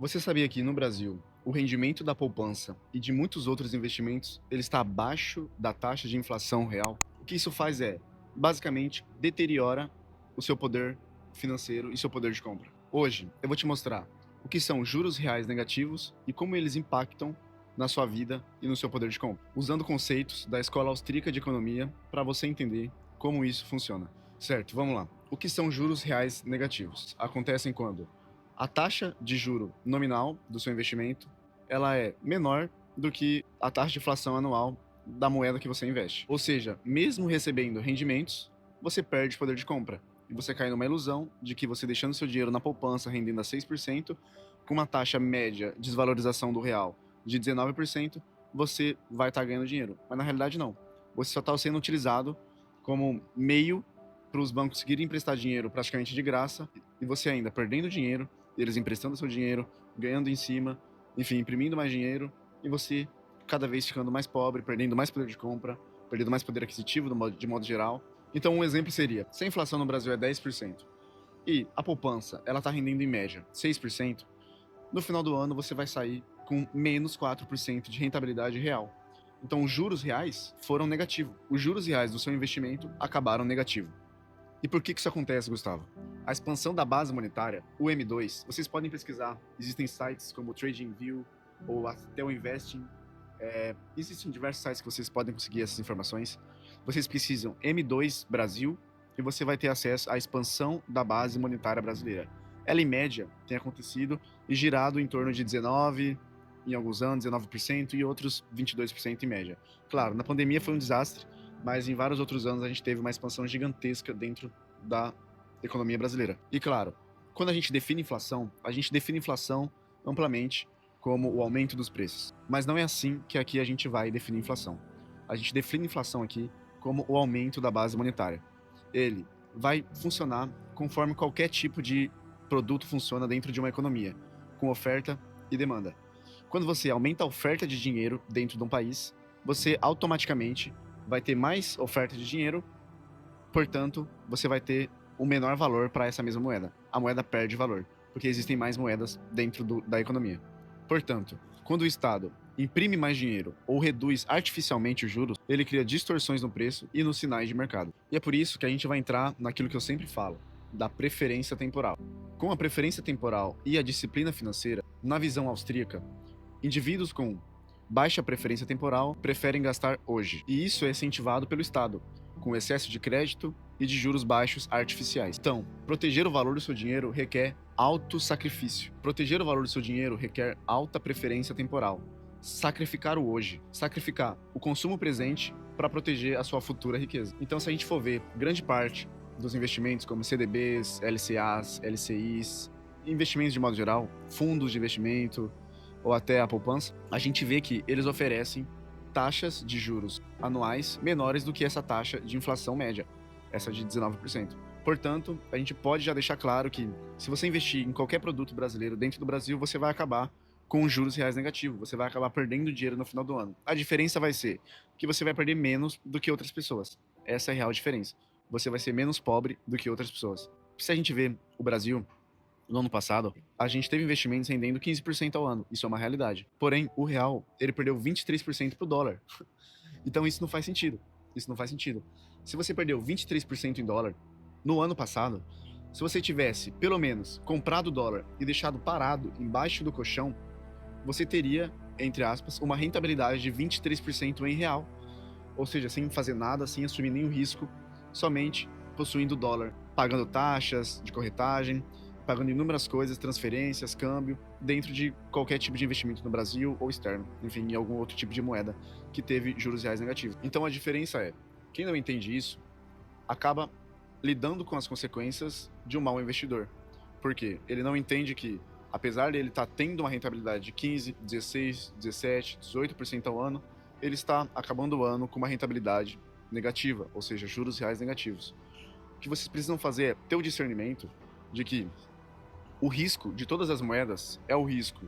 Você sabia que no Brasil, o rendimento da poupança e de muitos outros investimentos, ele está abaixo da taxa de inflação real? O que isso faz é, basicamente, deteriora o seu poder financeiro e seu poder de compra. Hoje, eu vou te mostrar o que são juros reais negativos e como eles impactam na sua vida e no seu poder de compra, usando conceitos da Escola Austríaca de Economia para você entender como isso funciona. Certo, vamos lá. O que são juros reais negativos? Acontecem quando a taxa de juro nominal do seu investimento, ela é menor do que a taxa de inflação anual da moeda que você investe. Ou seja, mesmo recebendo rendimentos, você perde poder de compra. E você cai numa ilusão de que você deixando seu dinheiro na poupança rendendo a 6%, com uma taxa média de desvalorização do real de 19%, você vai estar ganhando dinheiro. Mas na realidade não. Você só está sendo utilizado como meio para os bancos conseguirem emprestar dinheiro praticamente de graça e você ainda perdendo dinheiro, eles emprestando seu dinheiro, ganhando em cima, enfim, imprimindo mais dinheiro e você cada vez ficando mais pobre, perdendo mais poder de compra, perdendo mais poder aquisitivo de modo geral. Então, um exemplo seria: se a inflação no Brasil é 10% e a poupança ela está rendendo em média 6%, no final do ano você vai sair com menos 4% de rentabilidade real. Então, os juros reais foram negativos. Os juros reais do seu investimento acabaram negativo. E por que isso acontece, Gustavo? A expansão da base monetária, o M2, vocês podem pesquisar, existem sites como o TradingView ou até o Investing, existem diversos sites que vocês podem conseguir essas informações. Vocês precisam M2 Brasil e você vai ter acesso à expansão da base monetária brasileira. Ela, em média, tem acontecido e girado em torno de 19%, em alguns anos, 19% e outros 22% em média. Claro, na pandemia foi um desastre, mas em vários outros anos a gente teve uma expansão gigantesca dentro da economia brasileira. E claro, quando a gente define inflação amplamente como o aumento dos preços. Mas não é assim que aqui a gente vai definir inflação. A gente define inflação aqui como o aumento da base monetária. Ele vai funcionar conforme qualquer tipo de produto funciona dentro de uma economia, com oferta e demanda. Quando você aumenta a oferta de dinheiro dentro de um país, você automaticamente vai ter mais oferta de dinheiro, portanto, você vai ter um menor valor para essa mesma moeda. A moeda perde valor, porque existem mais moedas dentro da economia. Portanto, quando o Estado imprime mais dinheiro ou reduz artificialmente os juros, ele cria distorções no preço e nos sinais de mercado. E é por isso que a gente vai entrar naquilo que eu sempre falo, da preferência temporal. Com a preferência temporal e a disciplina financeira, na visão austríaca, indivíduos com baixa preferência temporal preferem gastar hoje, e isso é incentivado pelo Estado, com excesso de crédito e de juros baixos artificiais. Então, proteger o valor do seu dinheiro requer alto sacrifício. Proteger o valor do seu dinheiro requer alta preferência temporal. Sacrificar o hoje, sacrificar o consumo presente para proteger a sua futura riqueza. Então, se a gente for ver, grande parte dos investimentos como CDBs, LCAs, LCIs, investimentos de modo geral, fundos de investimento, ou até a poupança, a gente vê que eles oferecem taxas de juros anuais menores do que essa taxa de inflação média, essa de 19%. Portanto, a gente pode já deixar claro que se você investir em qualquer produto brasileiro dentro do Brasil, você vai acabar com juros reais negativos, você vai acabar perdendo dinheiro no final do ano. A diferença vai ser que você vai perder menos do que outras pessoas. Essa é a real diferença. Você vai ser menos pobre do que outras pessoas. Se a gente vê o Brasil, no ano passado, a gente teve investimentos rendendo 15% ao ano. Isso é uma realidade. Porém, o real, ele perdeu 23% pro dólar. Então isso não faz sentido. Isso não faz sentido. Se você perdeu 23% em dólar no ano passado, se você tivesse, pelo menos, comprado o dólar e deixado parado embaixo do colchão, você teria, entre aspas, uma rentabilidade de 23% em real. Ou seja, sem fazer nada, sem assumir nenhum risco, somente possuindo dólar, pagando taxas de corretagem, pagando inúmeras coisas, transferências, câmbio, dentro de qualquer tipo de investimento no Brasil ou externo, enfim, em algum outro tipo de moeda que teve juros reais negativos. Então a diferença é, quem não entende isso, acaba lidando com as consequências de um mau investidor. Porque ele não entende que, apesar de ele estar tendo uma rentabilidade de 15, 16, 17, 18% ao ano, ele está acabando o ano com uma rentabilidade negativa, ou seja, juros reais negativos. O que vocês precisam fazer é ter o discernimento de que o risco de todas as moedas é o risco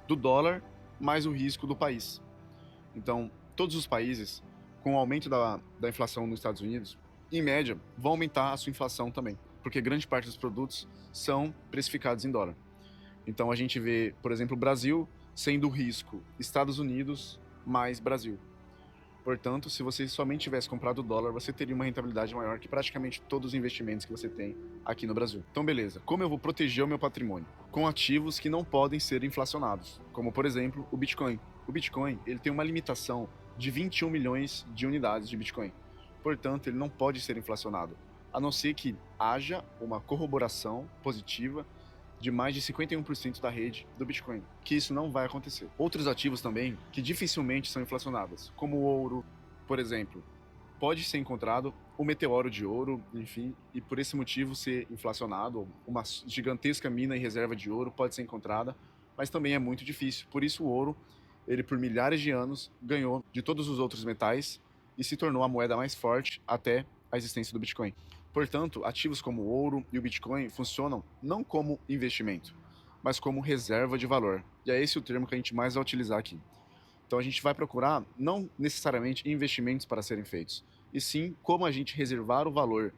do dólar mais o risco do país. Então, todos os países, com o aumento da inflação nos Estados Unidos, em média, vão aumentar a sua inflação também, porque grande parte dos produtos são precificados em dólar. Então a gente vê, por exemplo, o Brasil sendo o risco Estados Unidos mais Brasil. Portanto, se você somente tivesse comprado dólar, você teria uma rentabilidade maior que praticamente todos os investimentos que você tem aqui no Brasil. Então, beleza. Como eu vou proteger o meu patrimônio? Com ativos que não podem ser inflacionados, como, por exemplo, o Bitcoin. O Bitcoin, ele tem uma limitação de 21 milhões de unidades de Bitcoin. Portanto, ele não pode ser inflacionado, a não ser que haja uma corroboração positiva de mais de 51% da rede do Bitcoin, que isso não vai acontecer. Outros ativos também que dificilmente são inflacionáveis, como o ouro, por exemplo, pode ser encontrado o meteoro de ouro, enfim, e por esse motivo ser inflacionado, uma gigantesca mina e reserva de ouro pode ser encontrada, mas também é muito difícil. Por isso o ouro, ele por milhares de anos ganhou de todos os outros metais e se tornou a moeda mais forte até a existência do Bitcoin. Portanto, ativos como o ouro e o Bitcoin funcionam não como investimento, mas como reserva de valor. E é esse o termo que a gente mais vai utilizar aqui. Então a gente vai procurar não necessariamente investimentos para serem feitos, e sim como a gente reservar o valor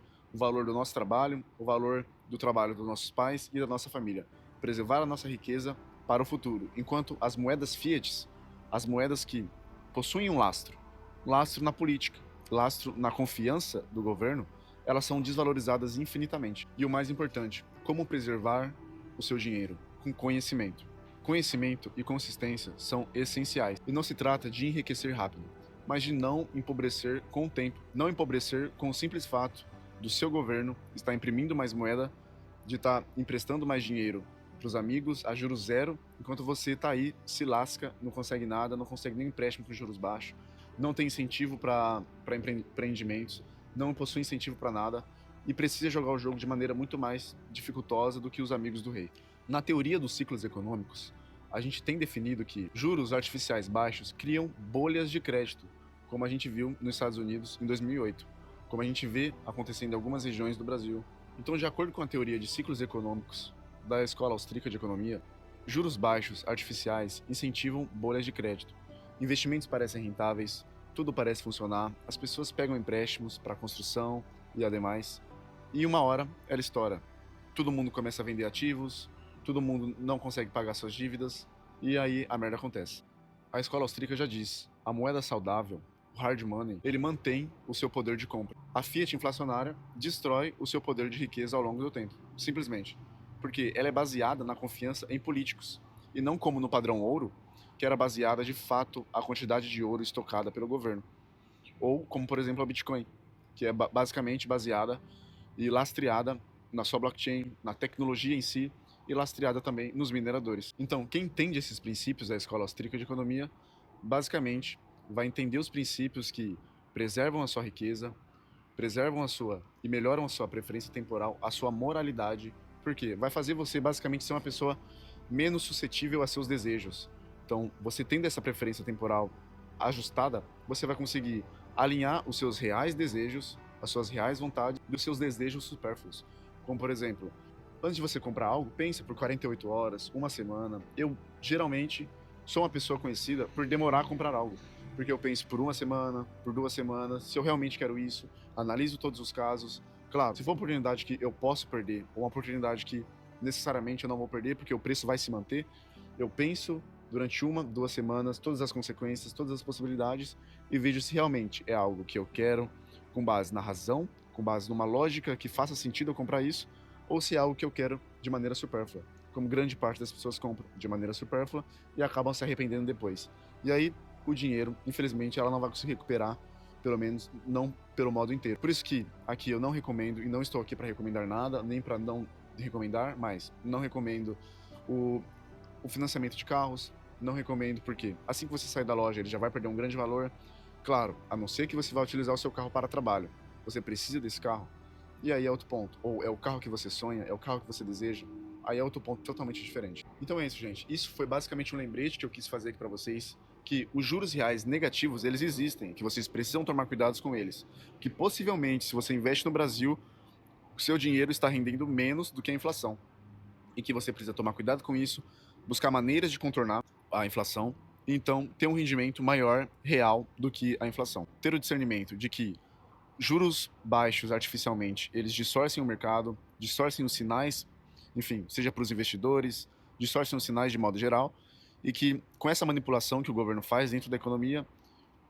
do nosso trabalho, o valor do trabalho dos nossos pais e da nossa família. Preservar a nossa riqueza para o futuro, enquanto as moedas fiat, as moedas que possuem um lastro na política, lastro na confiança do governo, elas são desvalorizadas infinitamente. E o mais importante, como preservar o seu dinheiro? Com conhecimento. Conhecimento e consistência são essenciais. E não se trata de enriquecer rápido, mas de não empobrecer com o tempo. Não empobrecer com o simples fato do seu governo estar imprimindo mais moeda, de estar emprestando mais dinheiro para os amigos a juros zero, enquanto você está aí, se lasca, não consegue nada, não consegue nem empréstimo com juros baixos, não tem incentivo para empreendimentos, não possui incentivo para nada e precisa jogar o jogo de maneira muito mais dificultosa do que os amigos do rei. Na teoria dos ciclos econômicos, a gente tem definido que juros artificiais baixos criam bolhas de crédito, como a gente viu nos Estados Unidos em 2008, como a gente vê acontecendo em algumas regiões do Brasil. Então, de acordo com a teoria de ciclos econômicos da Escola Austríaca de Economia, juros baixos artificiais incentivam bolhas de crédito. Investimentos parecem rentáveis, tudo parece funcionar, as pessoas pegam empréstimos para construção e ademais, e uma hora ela estoura. Todo mundo começa a vender ativos, todo mundo não consegue pagar suas dívidas, e aí a merda acontece. A escola austríaca já diz, a moeda saudável, o hard money, ele mantém o seu poder de compra. A fiat inflacionária destrói o seu poder de riqueza ao longo do tempo, simplesmente. Porque ela é baseada na confiança em políticos, e não como no padrão ouro, que era baseada de fato a quantidade de ouro estocada pelo governo. Ou como, por exemplo, a Bitcoin, que é basicamente baseada e lastreada na sua blockchain, na tecnologia em si, e lastreada também nos mineradores. Então, quem entende esses princípios da Escola Austríaca de Economia, basicamente vai entender os princípios que preservam a sua riqueza, preservam a sua e melhoram a sua preferência temporal, a sua moralidade, porque vai fazer você basicamente ser uma pessoa menos suscetível a seus desejos. Então, você tendo essa preferência temporal ajustada, você vai conseguir alinhar os seus reais desejos, as suas reais vontades e os seus desejos supérfluos. Como, por exemplo, antes de você comprar algo, pense por 48 horas, uma semana. Eu, geralmente, sou uma pessoa conhecida por demorar a comprar algo. Porque eu penso por uma semana, por 2 semanas, se eu realmente quero isso, analiso todos os casos. Claro, se for uma oportunidade que eu posso perder, ou uma oportunidade que necessariamente eu não vou perder, porque o preço vai se manter, eu penso durante 1, 2 semanas, todas as consequências, todas as possibilidades, e vejo se realmente é algo que eu quero, com base na razão, com base numa lógica que faça sentido eu comprar isso, ou se é algo que eu quero de maneira supérflua, como grande parte das pessoas compram de maneira supérflua e acabam se arrependendo depois. E aí, o dinheiro, infelizmente, ela não vai conseguir recuperar, pelo menos não pelo modo inteiro. Por isso que aqui eu não recomendo, e não estou aqui para recomendar nada, nem para não recomendar, mas não recomendo o financiamento de carros, não recomendo porque assim que você sair da loja ele já vai perder um grande valor. Claro, a não ser que você vá utilizar o seu carro para trabalho, você precisa desse carro, e aí é outro ponto. Ou é o carro que você sonha, é o carro que você deseja, aí é outro ponto totalmente diferente. Então é isso, gente. Isso foi basicamente um lembrete que eu quis fazer aqui para vocês, que os juros reais negativos, eles existem, que vocês precisam tomar cuidados com eles. Que possivelmente, se você investe no Brasil, o seu dinheiro está rendendo menos do que a inflação. E que você precisa tomar cuidado com isso, buscar maneiras de contornar a inflação, e então ter um rendimento maior, real, do que a inflação. Ter o discernimento de que juros baixos artificialmente, eles distorcem o mercado, distorcem os sinais, enfim, seja para os investidores, distorcem os sinais de modo geral e que, com essa manipulação que o governo faz dentro da economia,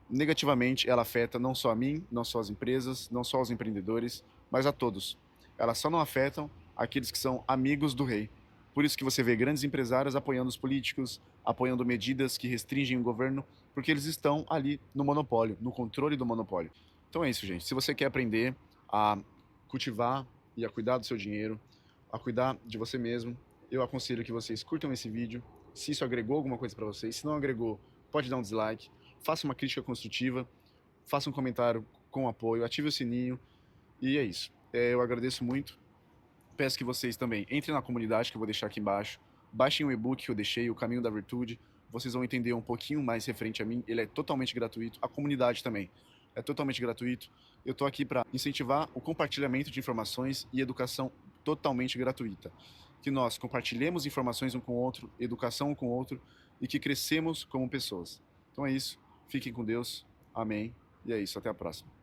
negativamente ela afeta não só a mim, não só as empresas, não só os empreendedores, mas a todos. Elas só não afetam aqueles que são amigos do rei. Por isso que você vê grandes empresários apoiando os políticos, apoiando medidas que restringem o governo, porque eles estão ali no monopólio, no controle do monopólio. Então é isso, gente. Se você quer aprender a cultivar e a cuidar do seu dinheiro, a cuidar de você mesmo, eu aconselho que vocês curtam esse vídeo. Se isso agregou alguma coisa para vocês, se não agregou, pode dar um dislike, faça uma crítica construtiva, faça um comentário com apoio, ative o sininho e é isso. Eu agradeço muito. Peço que vocês também entrem na comunidade que eu vou deixar aqui embaixo, baixem o e-book que eu deixei, O Caminho da Virtude, vocês vão entender um pouquinho mais referente a mim, ele é totalmente gratuito, a comunidade também é totalmente gratuito. Eu estou aqui para incentivar o compartilhamento de informações e educação totalmente gratuita. Que nós compartilhemos informações um com o outro, educação um com o outro e que crescemos como pessoas. Então é isso, fiquem com Deus, amém, e é isso, até a próxima.